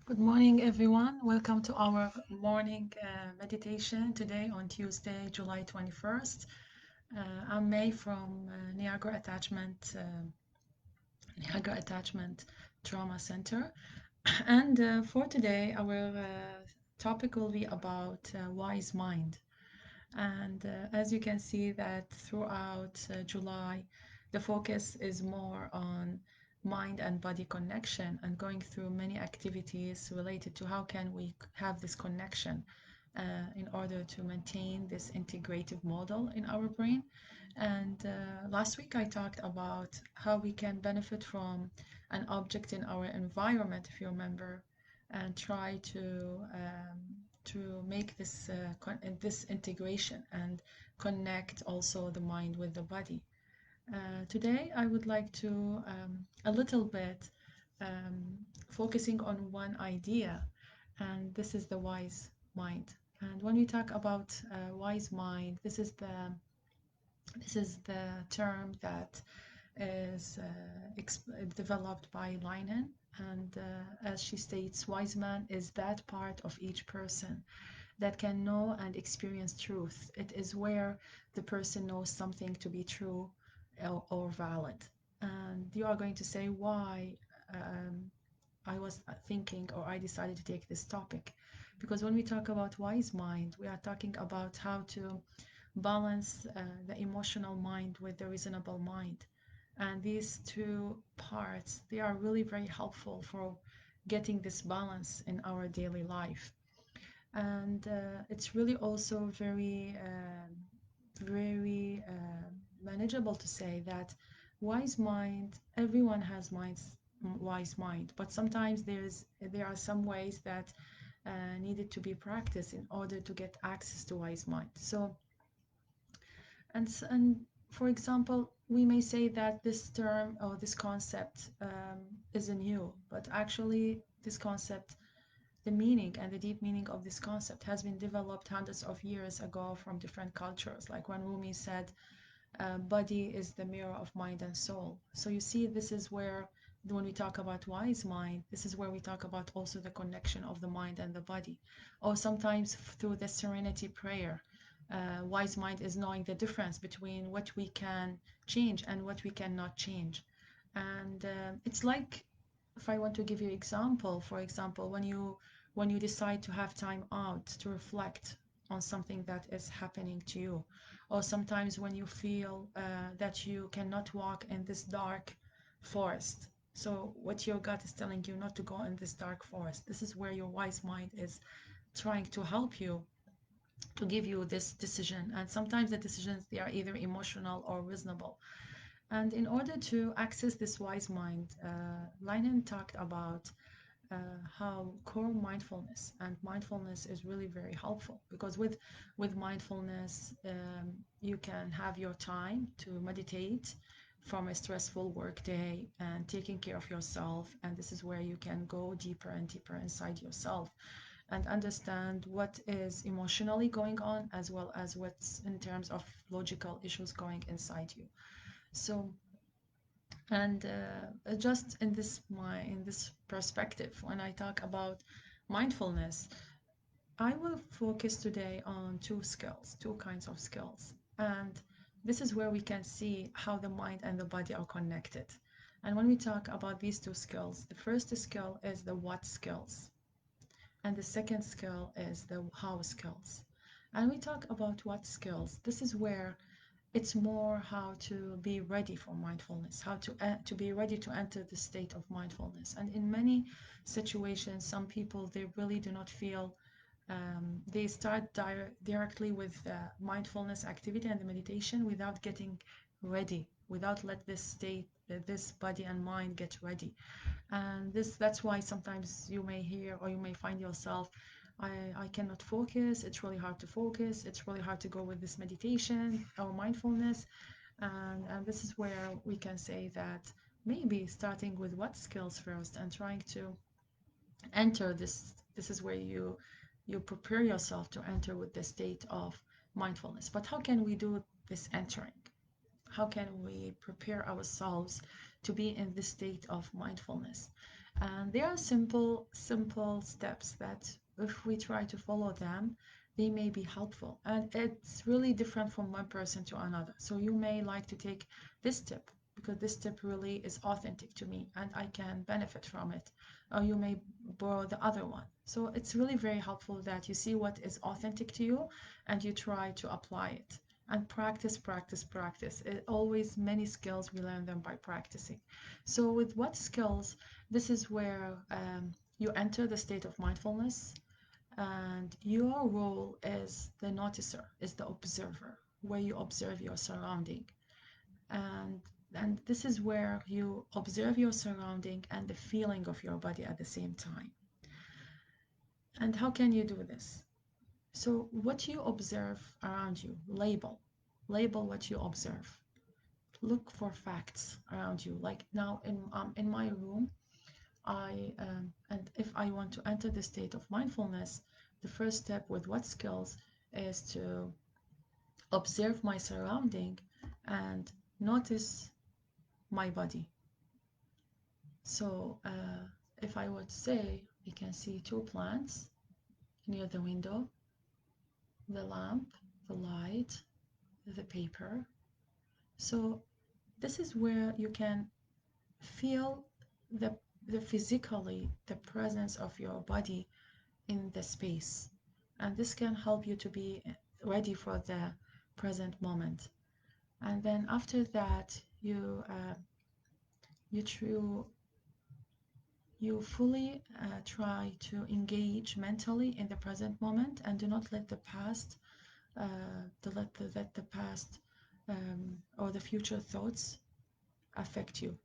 Good morning, everyone. Welcome to our morning meditation today on Tuesday, July 21st. I'm May from Niagara Attachment Trauma Center. And for today, our topic will be about wise mind. And as you can see that throughout July, the focus is more on mind and body connection and going through many activities related to how can we have this connection in order to maintain this integrative model in our brain. And last week I talked about how we can benefit from an object in our environment, if you remember, and try to make this integration and connect also the mind with the body. Today, I would like to a little bit focusing on one idea, and this is the wise mind. And when we talk about wise mind, this is the term that is developed by Linehan. And as she states, wise man is that part of each person that can know and experience truth. It is where the person knows something to be true or valid. And you are going to say why I was thinking or I decided to take this topic. Because when we talk about wise mind, we are talking about how to balance the emotional mind with the reasonable mind. And these two parts, they are really very helpful for getting this balance in our daily life. And it's really also very manageable to say that wise mind, everyone has wise mind, but sometimes there are some ways that needed to be practiced in order to get access to wise mind. So, and for example, we may say that this term or this concept isn't new, but actually this concept, the meaning and the deep meaning of this concept has been developed hundreds of years ago from different cultures. Like when Rumi said, body is the mirror of mind and soul. So you see, this is where, when we talk about wise mind, this is where we talk about also the connection of the mind and the body. Or sometimes through the serenity prayer, wise mind is knowing the difference between what we can change and what we cannot change. And it's like, if I want to give you an example, for example, when you decide to have time out to reflect on something that is happening to you, or sometimes when you feel that you cannot walk in this dark forest. So what your gut is telling you not to go in this dark forest. This is where your wise mind is trying to help you to give you this decision. And sometimes the decisions, they are either emotional or reasonable. And in order to access this wise mind, Leinen talked about uh, how core mindfulness, and mindfulness is really very helpful because with mindfulness, you can have your time to meditate from a stressful work day and taking care of yourself. And this is where you can go deeper and deeper inside yourself and understand what is emotionally going on, as well as what's in terms of logical issues going inside you. So, and just in this perspective, when I talk about mindfulness, I will focus today on two kinds of skills. And this is where we can see how the mind and the body are connected. And when we talk about these two skills, the first skill is the what skills, and the second skill is the how skills. And we talk about what skills. This is where it's more how to be ready for mindfulness, how to be ready to enter the state of mindfulness. And in many situations, some people, they really do not feel, they start directly with mindfulness activity and the meditation without getting ready, without let this state, this body and mind get ready. And that's why sometimes you may hear or you may find yourself, I cannot focus, it's really hard to focus, it's really hard to go with this meditation or mindfulness. And this is where we can say that maybe starting with what skills first and trying to enter this is where you prepare yourself to enter with the state of mindfulness. But how can we do this entering? How can we prepare ourselves to be in this state of mindfulness? And there are simple steps that if we try to follow them, they may be helpful. And it's really different from one person to another. So you may like to take this tip because this tip really is authentic to me and I can benefit from it. Or you may borrow the other one. So it's really very helpful that you see what is authentic to you and you try to apply it. And practice, practice, practice. It always many skills we learn them by practicing. So with what skills, this is where you enter the state of mindfulness, and your role is the noticer, is the observer, where you observe your surrounding. And and this is where you observe your surrounding and the feeling of your body at the same time. And how can you do this? So what you observe around you, label what you observe. Look for facts around you. Like now in my room, and if I want to enter the state of mindfulness, the first step with what skills is to observe my surrounding and notice my body. So if I would say, you can see two plants near the window, the lamp, the light, the paper. So this is where you can feel the the physically the presence of your body in the space. And this can help you to be ready for the present moment. And then after that, you true you fully try to engage mentally in the present moment and do not let the past let the past or the future thoughts affect you.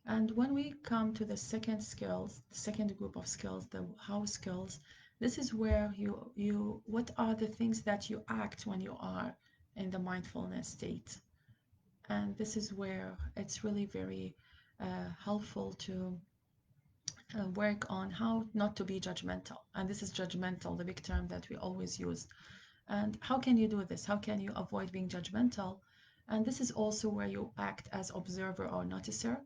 And when we come to the second skills, the second group of skills, the how skills, this is where you what are the things that you act when you are in the mindfulness state. And this is where it's really very helpful to work on how not to be judgmental. And this is judgmental, the big term that we always use. And how can you do this? How can you avoid being judgmental? And this is also where you act as observer or noticer.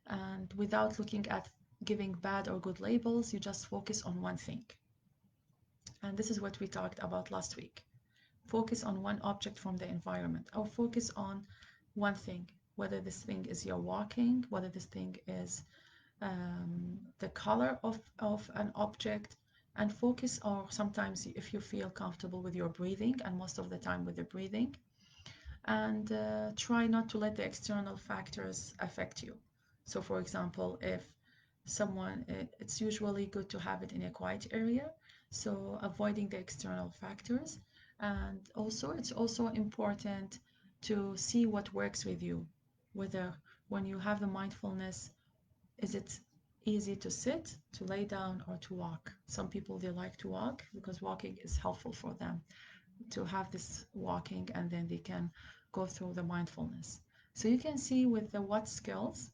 And without looking at giving bad or good labels, you just focus on one thing. And this is what we talked about last week. Focus on one object from the environment, or focus on one thing, whether this thing is your walking, whether this thing is the color of an object, and focus, or sometimes if you feel comfortable with your breathing, and most of the time with the breathing, and try not to let the external factors affect you. So for example, if someone, it's usually good to have it in a quiet area, so avoiding the external factors. And also it's also important to see what works with you, whether when you have the mindfulness, is it easy to sit, to lay down, or to walk? Some people, they like to walk because walking is helpful for them to have this walking, and then they can go through the mindfulness. So you can see with the what skills,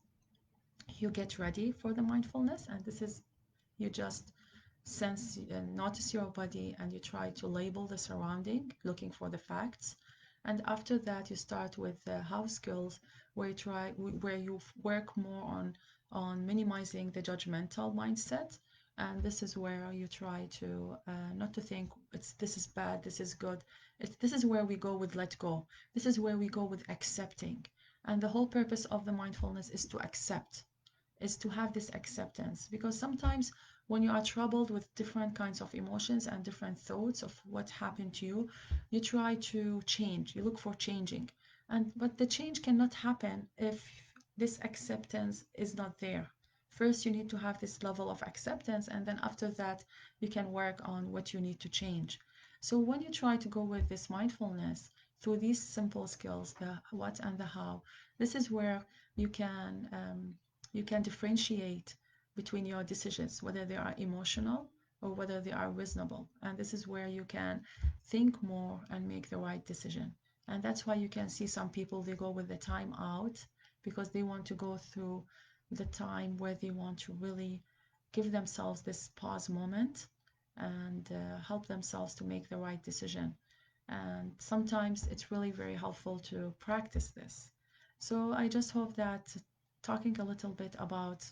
you get ready for the mindfulness, and this is you just sense and notice your body, and you try to label the surrounding, looking for the facts. And after that, you start with the how skills, where you work more on minimizing the judgmental mindset. And this is where you try to not to think it's this is bad, this is good. This is where we go with let go. This is where we go with accepting. And the whole purpose of the mindfulness is to accept, is to have this acceptance, because sometimes when you are troubled with different kinds of emotions and different thoughts of what happened to you, you try to change, you look for changing, and but the change cannot happen if this acceptance is not there. First you need to have this level of acceptance, and then after that you can work on what you need to change. So when you try to go with this mindfulness through these simple skills, the what and the how, this is where you can differentiate between your decisions, whether they are emotional or whether they are reasonable. And this is where you can think more and make the right decision. And that's why you can see some people, they go with the time out because they want to go through the time where they want to really give themselves this pause moment and help themselves to make the right decision. And sometimes it's really very helpful to practice this. So I just hope that talking a little bit about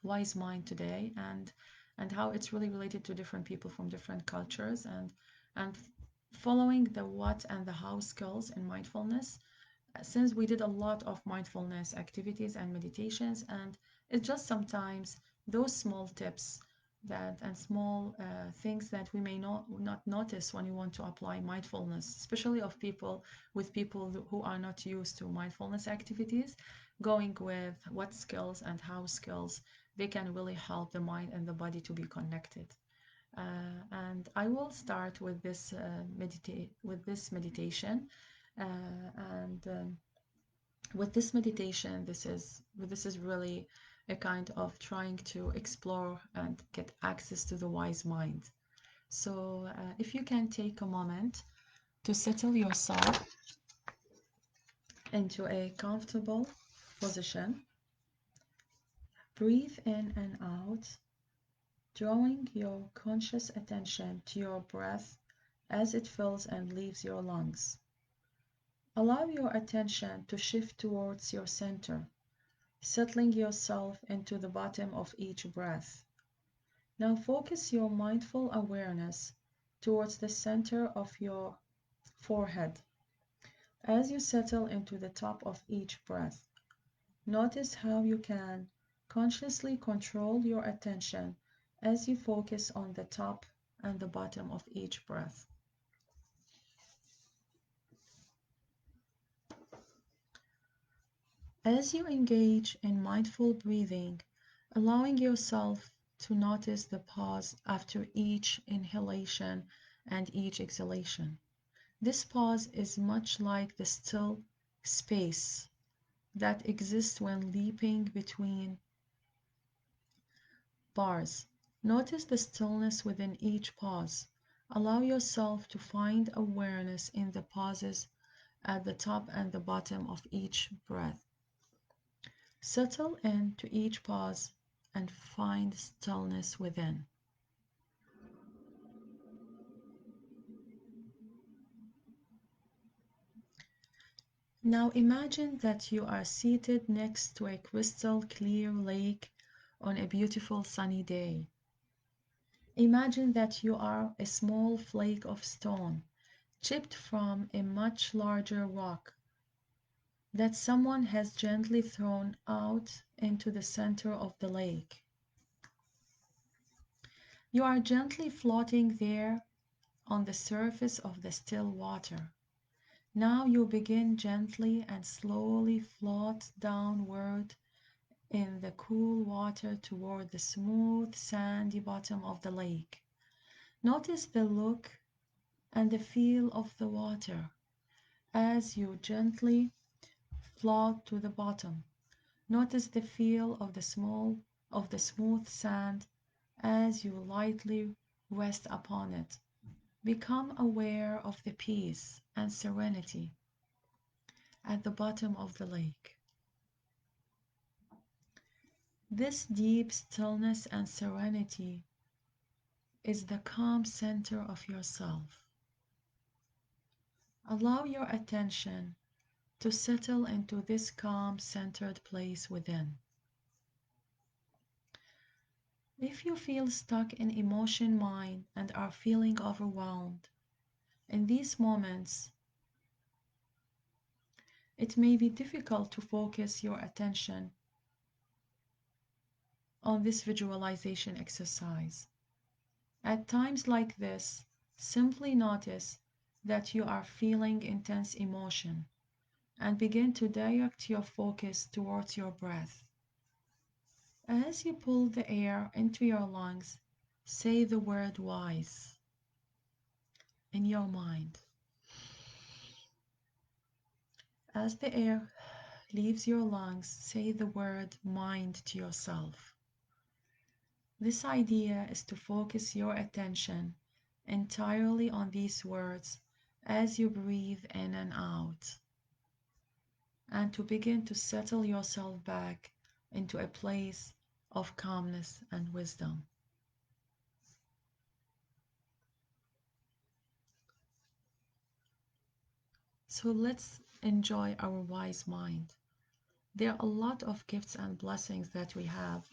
wise mind today, and how it's really related to different people from different cultures, and following the what and the how skills in mindfulness, since we did a lot of mindfulness activities and meditations, and it's just sometimes those small tips that and small things that we may not notice when you want to apply mindfulness, especially of people with people who are not used to mindfulness activities, going with what skills and how skills, they can really help the mind and the body to be connected. And I will start with this meditation, and with this meditation, this is really a kind of trying to explore and get access to the wise mind. So if you can take a moment to settle yourself into a comfortable position, breathe in and out, drawing your conscious attention to your breath as it fills and leaves your lungs. Allow your attention to shift towards your center, settling yourself into the bottom of each breath. Now focus your mindful awareness towards the center of your forehead. As you settle into the top of each breath, notice how you can consciously control your attention as you focus on the top and the bottom of each breath. As you engage in mindful breathing, allowing yourself to notice the pause after each inhalation and each exhalation. This pause is much like the still space that exists when leaping between bars. Notice the stillness within each pause. Allow yourself to find awareness in the pauses at the top and the bottom of each breath. Settle into each pause and find stillness within. Now imagine that you are seated next to a crystal clear lake on a beautiful sunny day. Imagine that you are a small flake of stone chipped from a much larger rock that someone has gently thrown out into the center of the lake. You are gently floating there on the surface of the still water. Now you begin gently and slowly float downward in the cool water toward the smooth, sandy bottom of the lake. Notice the look and the feel of the water as you gently float to the bottom. Notice the feel of the smooth sand as you lightly rest upon it. Become aware of the peace and serenity at the bottom of the lake. This deep stillness and serenity is the calm center of yourself. Allow your attention to settle into this calm, centered place within. If you feel stuck in emotion mind and are feeling overwhelmed, in these moments, it may be difficult to focus your attention on this visualization exercise. At times like this, simply notice that you are feeling intense emotion and begin to direct your focus towards your breath. As you pull the air into your lungs, say the word wise in your mind. As the air leaves your lungs, say the word mind to yourself. This idea is to focus your attention entirely on these words as you breathe in and out, and to begin to settle yourself back into a place of calmness and wisdom. So let's enjoy our wise mind. There are a lot of gifts and blessings that we have,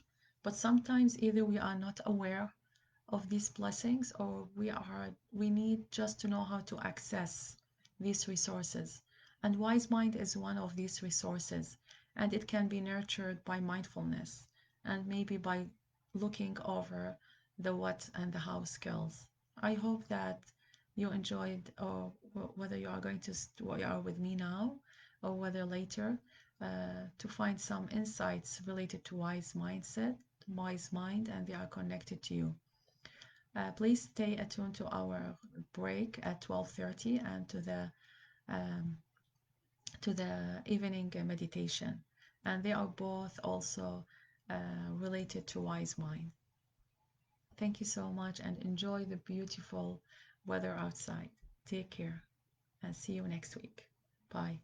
But sometimes either we are not aware of these blessings, or we need just to know how to access these resources. And wise mind is one of these resources, and it can be nurtured by mindfulness and maybe by looking over the what and the how skills. I hope that you enjoyed, or whether you are going to you are with me now or whether later, to find some insights related to wise mindset, wise mind, and they are connected to you. Please stay attuned to our break at 12:30 and um, to the evening meditation, and they are both also related to wise mind. Thank you so much and enjoy the beautiful weather outside. Take care and see you next week. Bye.